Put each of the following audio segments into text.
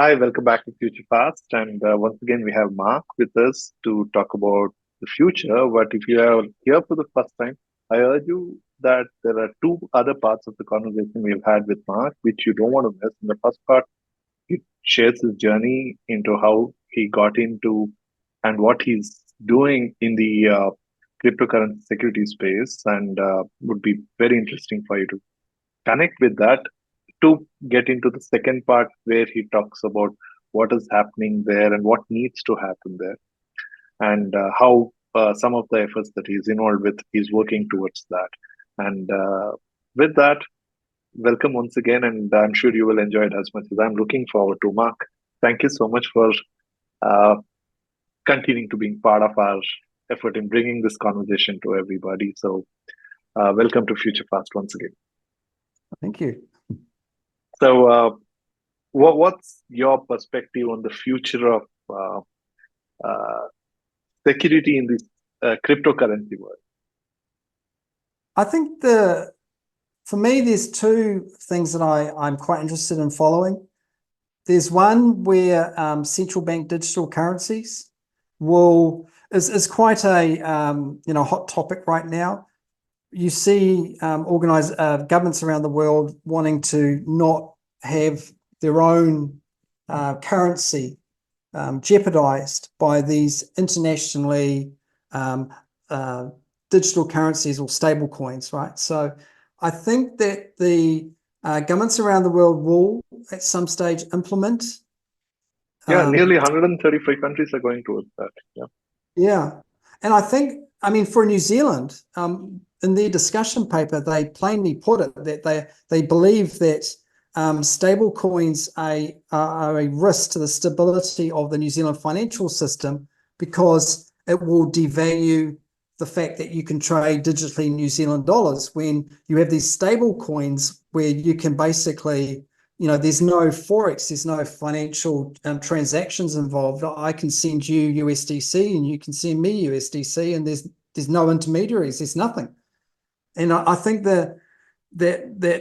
Hi, welcome back to FutureFast. And once again, we have Mark with us to talk about the future. But if you are here for the first time, I urge you that there are two other parts of the conversation we've had with Mark, which you don't want to miss. In the first part, he shares his journey into how he got into and what he's doing in the cryptocurrency security space, and would be very interesting for you to connect with that to get into the second part where he talks about what is happening there and what needs to happen there and how some of the efforts that he's involved with is working towards that. And with that, welcome once again, and I'm sure you will enjoy it as much as I'm looking forward to. Mark, thank you so much for uh, continuing to being part of our effort in bringing this conversation to everybody. So, welcome to Future Fast once again. Thank you. So, what's your perspective on the future of uh, security in this cryptocurrency world? I think for me, there's two things that I'm quite interested in following. There's one where central bank digital currencies is quite a hot topic right now. You see organized governments around the world wanting to not have their own currency jeopardized by these internationally digital currencies or stable coins, right? So I think that the governments around the world will at some stage implement. Nearly 135 countries are going towards that. Yeah. And I mean, for New Zealand, in their discussion paper, they plainly put it that they believe that stable coins are a risk to the stability of the New Zealand financial system because it will devalue the fact that you can trade digitally New Zealand dollars when you have these stable coins where you can basically, there's no forex, there's no financial transactions involved. I can send you USDC and you can send me USDC, and there's no intermediaries, there's nothing. And I think that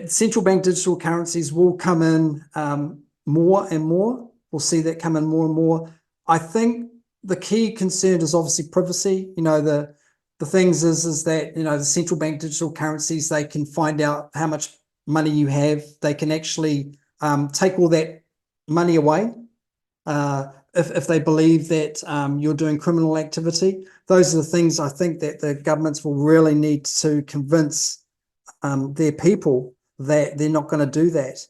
central bank digital currencies will come in more and more. We'll see that come in more and more. I think the key concern is obviously privacy. The things is that, the central bank digital currencies, they can find out how much money you have. They can actually take all that money away if they believe that you're doing criminal activity. Those are the things I think that the governments will really need to convince their people that they're not going to do that.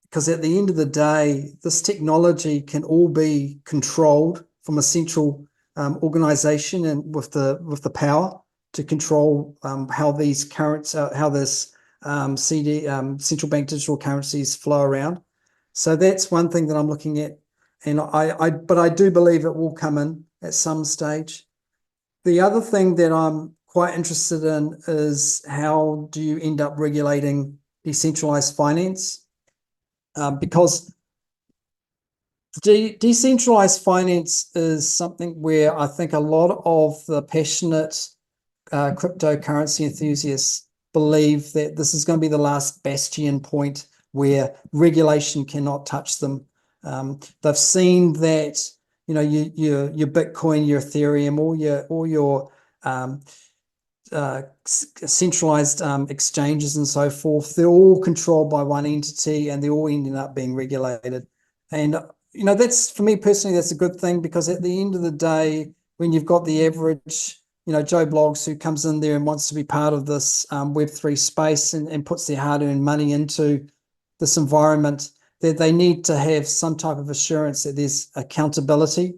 Because at the end of the day, this technology can all be controlled from a central organization and with the power to control how these central bank digital currencies flow around. So that's one thing that I'm looking at, and but I do believe it will come in at some stage. The other thing that I'm quite interested in is how do you end up regulating decentralized finance? Because decentralized finance is something where I think a lot of the passionate cryptocurrency enthusiasts believe that this is going to be the last bastion point where regulation cannot touch them. They've seen that, your Bitcoin, your Ethereum, all your centralized exchanges and so forth, they're all controlled by one entity and they're all ending up being regulated. And that's, for me personally, that's a good thing, because at the end of the day, when you've got the average, Joe Bloggs who comes in there and wants to be part of this Web3 space and puts their hard-earned money into this environment, that they need to have some type of assurance that there's accountability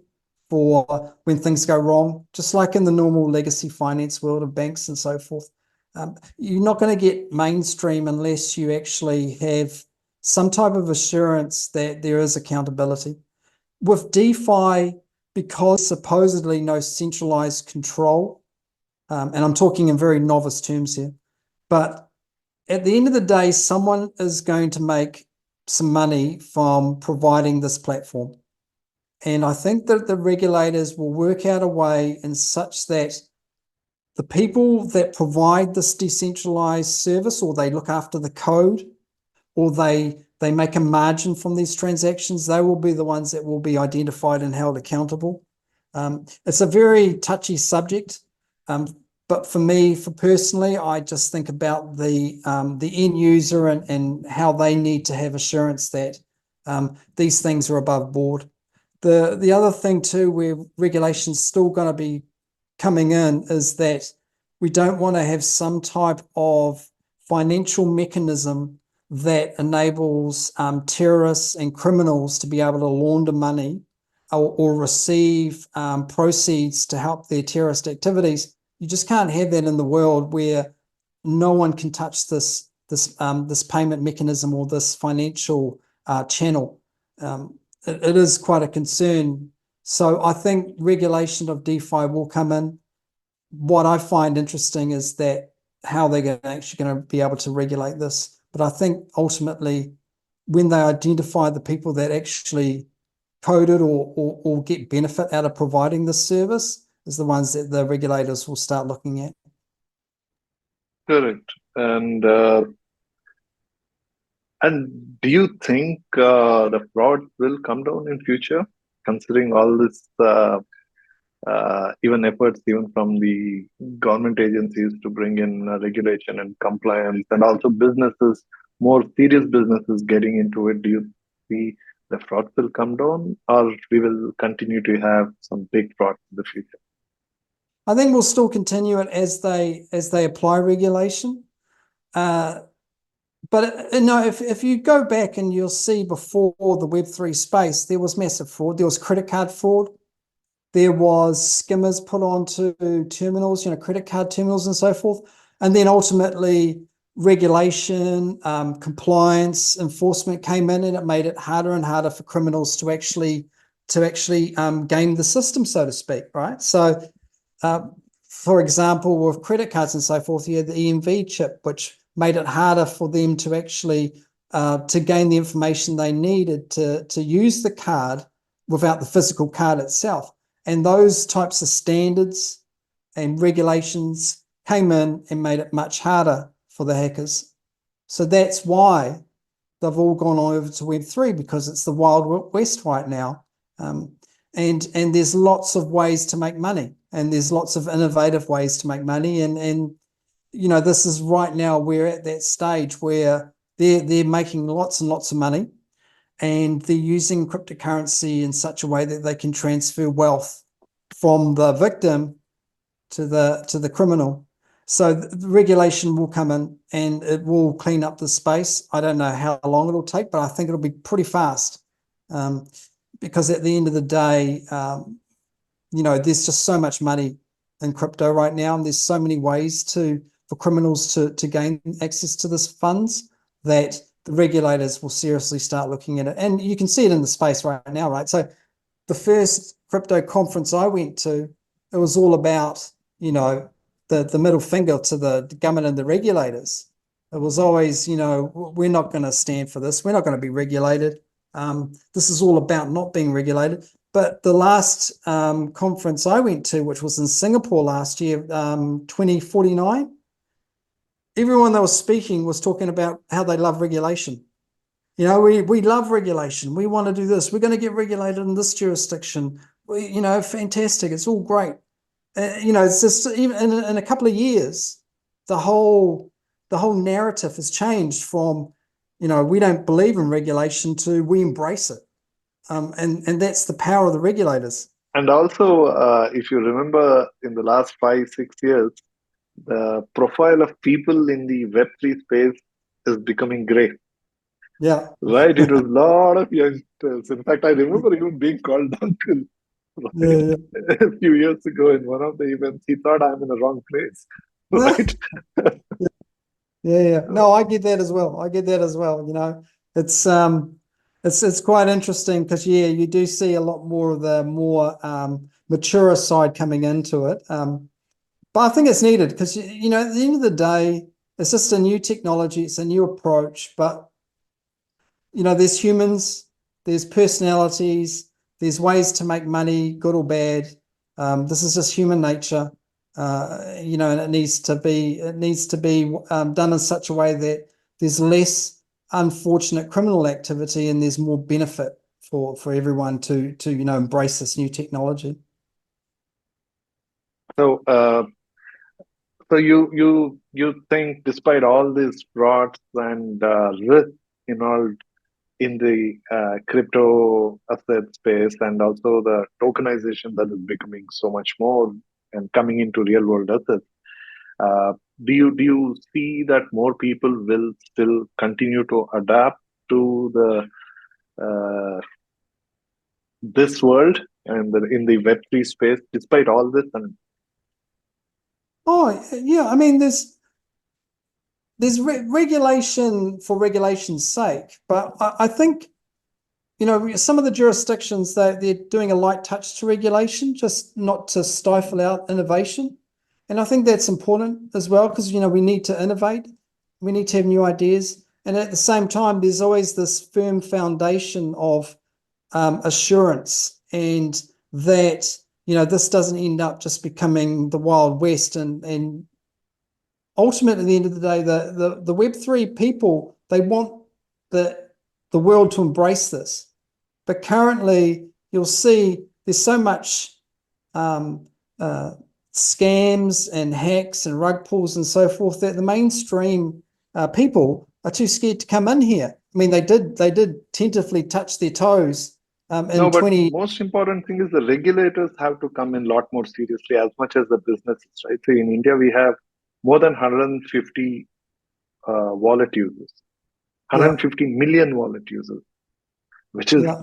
for when things go wrong, just like in the normal legacy finance world of banks and so forth. You're not going to get mainstream unless you actually have some type of assurance that there is accountability. With DeFi, because supposedly no centralized control, and I'm talking in very novice terms here, but at the end of the day, someone is going to make some money from providing this platform. And I think that the regulators will work out a way in such that the people that provide this decentralized service, or they look after the code, or they they make a margin from these transactions, they will be the ones that will be identified and held accountable. It's a very touchy subject, but for me, personally, I just think about the end user and how they need to have assurance that these things are above board. The other thing too, where regulation's still going to be coming in, is that we don't want to have some type of financial mechanism that enables terrorists and criminals to be able to launder money or receive proceeds to help their terrorist activities. You just can't have that in the world where no one can touch this payment mechanism or this financial channel. It is quite a concern. So I think regulation of DeFi will come in. What I find interesting is that how they're actually going to be able to regulate this. But I think ultimately, when they identify the people that actually code it or get benefit out of providing this service, is the ones that the regulators will start looking at. Correct. And do you think the fraud will come down in future, considering all this, even efforts even from the government agencies to bring in regulation and compliance, and also businesses, more serious businesses getting into it? Do you see the fraud will come down, or we will continue to have some big fraud in the future? I think we'll still continue it as they apply regulation. But if you go back and you'll see before the Web3 space, there was massive fraud. There was credit card fraud. There was skimmers put onto terminals, credit card terminals and so forth. And then ultimately regulation, compliance, enforcement came in, and it made it harder and harder for criminals to actually game the system, so to speak, right? So, for example, with credit cards and so forth, you had the EMV chip, which made it harder for them to actually to gain the information they needed to use the card without the physical card itself. And those types of standards and regulations came in and made it much harder for the hackers. So that's why they've all gone over to Web3, because it's the Wild West right now. And there's lots of ways to make money, and there's lots of innovative ways to make money. And this is right now, we're at that stage where they're making lots and lots of money, and they're using cryptocurrency in such a way that they can transfer wealth from the victim to the criminal. So the regulation will come in and it will clean up the space. I don't know how long it'll take, but I think it'll be pretty fast, because at the end of the day, there's just so much money in crypto right now, and there's so many ways for criminals to gain access to this funds, that the regulators will seriously start looking at it. And you can see it in the space right now, right? So the first crypto conference I went to, it was all about, the middle finger to the government and the regulators. It was always, we're not going to stand for this. We're not going to be regulated. This is all about not being regulated. But the last conference I went to, which was in Singapore last year, 2049, everyone that was speaking was talking about how they love regulation. We love regulation. We want to do this. We're going to get regulated in this jurisdiction. Fantastic. It's all great. It's just, even in a couple of years, the whole narrative has changed from, we don't believe in regulation to we embrace it. And that's the power of the regulators. And also, if you remember, in the last 5-6 years, the profile of people in the Web3 space is becoming gray. Yeah. Right? It was a lot of youngsters. In fact, I remember even being called uncle. Right? Yeah. A few years ago in one of the events, he thought I'm in the wrong place. Right? Yeah. No, I get that as well. It's quite interesting because, you do see a lot more of the more mature side coming into it. But I think it's needed because, at the end of the day, it's just a new technology. It's a new approach. But, there's humans, there's personalities, there's ways to make money, good or bad. This is just human nature. And it needs to be done in such a way that there's less unfortunate criminal activity, and there's more benefit for everyone to embrace this new technology. So, so you think, despite all these frauds and risks involved in the crypto asset space, and also the tokenization that is becoming so much more and coming into real world assets, do you see that more people will still continue to adapt to the this world and in the Web3 space despite all this? And Oh yeah, I mean there's regulation for regulation's sake, but I think some of the jurisdictions they're doing a light touch to regulation, just not to stifle out innovation, and I think that's important as well because we need to innovate, we need to have new ideas, and at the same time there's always this firm foundation of assurance, and that this doesn't end up just becoming the Wild West, and ultimately at the end of the day the Web3 people, they want the world to embrace this, but currently you'll see there's so much scams and hacks and rug pulls and so forth that the mainstream people are too scared to come in here. I mean, they did tentatively touch their toes in no, but 20. most important thing is the regulators have to come in a lot more seriously as much as the businesses, right? So in India, we have more than 150 wallet users, Yeah, 150 million wallet users, which is yeah,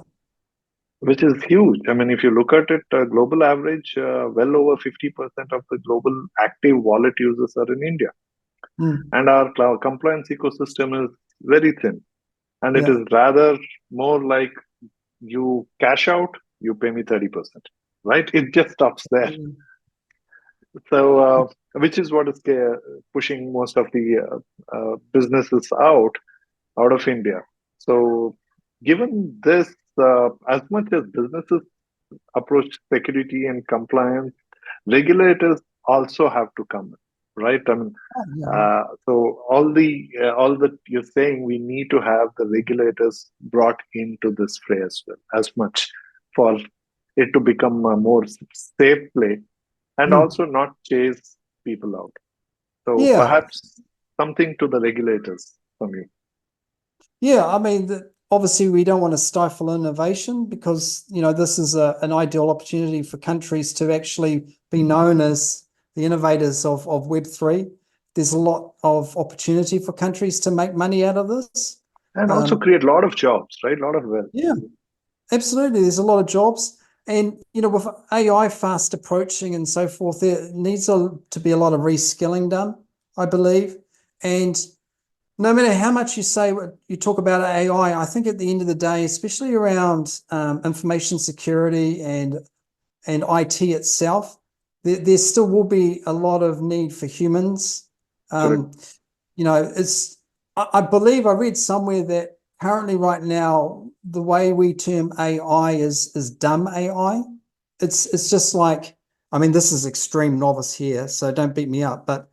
huge. I mean, if you look at it, global average, well over 50% of the global active wallet users are in India. And our compliance ecosystem is very thin. And it yeah, is rather more like you cash out, you pay me 30%, right? It just stops there. So, which is what is pushing most of the businesses out of India. So, given this, as much as businesses approach security and compliance, regulators also have to come in, right? I mean, yeah, so all that you're saying, we need to have the regulators brought into this fray as well, as much for it to become a more safe play, and mm, also not chase people out. So yeah. perhaps something to the regulators from you. Yeah, I mean, obviously we don't want to stifle innovation because, this is an ideal opportunity for countries to actually be known as the innovators of Web3. There's a lot of opportunity for countries to make money out of this. And also Um, create a lot of jobs, right? A lot of wealth. yeah, absolutely. There's a lot of jobs. And, with AI fast approaching and so forth, there needs to be a lot of reskilling done, I believe. And no matter how much you talk about AI, I think at the end of the day, especially around information security and IT itself, there still will be a lot of need for humans. Correct. I believe I read somewhere that currently right now, the way we term AI is dumb AI. It's just like, I mean, this is extreme novice here, so don't beat me up, but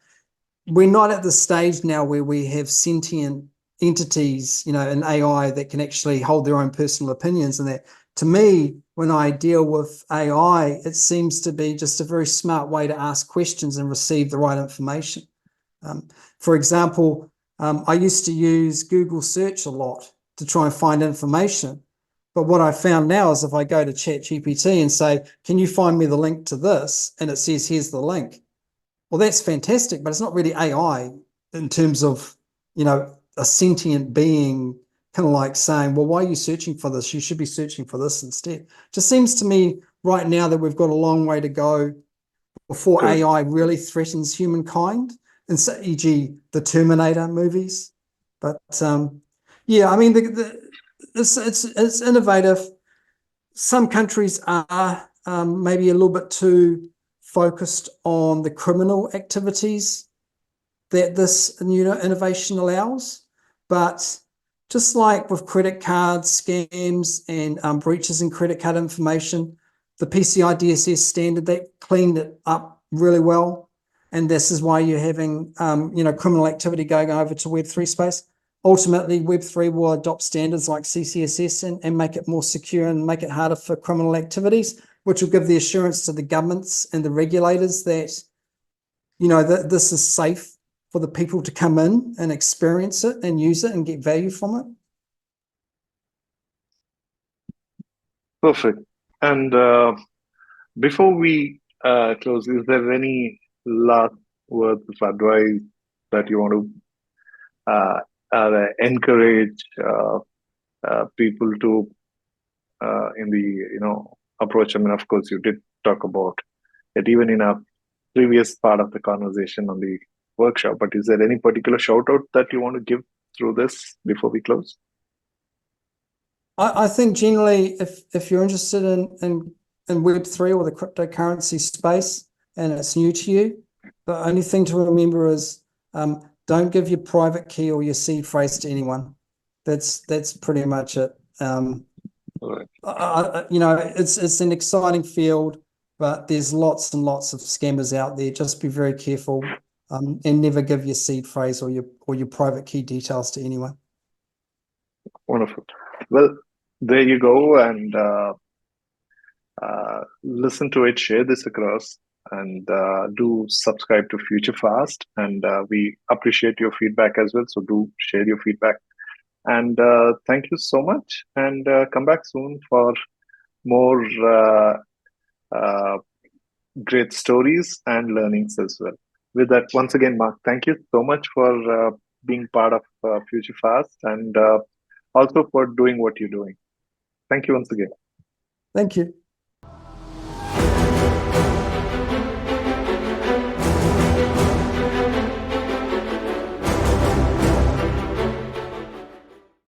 we're not at the stage now where we have sentient entities, in AI that can actually hold their own personal opinions. And that, to me, when I deal with AI, it seems to be just a very smart way to ask questions and receive the right information. For example, I used to use Google search a lot to try and find information. But what I found now is if I go to ChatGPT and say, can you find me the link to this? And it says, here's the link. Well, that's fantastic, but it's not really AI in terms of, a sentient being kind of like saying, well, why are you searching for this? You should be searching for this instead. Just seems to me right now that we've got a long way to go before Correct. AI really threatens humankind, and so, e.g. the Terminator movies. But yeah, I mean, it's innovative. Some countries are maybe a little bit too focused on the criminal activities that this innovation allows. But just like with credit card scams and breaches in credit card information, the PCI DSS standard, they cleaned it up really well. And this is why you're having, criminal activity going over to Web3 space. ultimately Web3 will adopt standards like CCSS and make it more secure and make it harder for criminal activities, which will give the assurance to the governments and the regulators that, that this is safe for the people to come in and experience it and use it and get value from it. Perfect. And before we close, is there any last words of advice that you want to encourage people to in the approach? I mean, of course, you did talk about it even in a previous part of the conversation on the workshop, but is there any particular shout out that you want to give through this before we close? I think generally, if you're interested in Web3 or the cryptocurrency space and it's new to you, the only thing to remember is don't give your private key or your seed phrase to anyone. That's pretty much it. Right. It's an exciting field, but there's lots and lots of scammers out there. Just be very careful and never give your seed phrase or your private key details to anyone. Wonderful. Well, there you go, and listen to it, share this across, and do subscribe to FutureFast. And we appreciate your feedback as well. So do share your feedback. And thank you so much. And come back soon for more great stories and learnings as well. With that, once again, Marc, thank you so much for being part of FutureFast and also for doing what you're doing. Thank you once again. Thank you.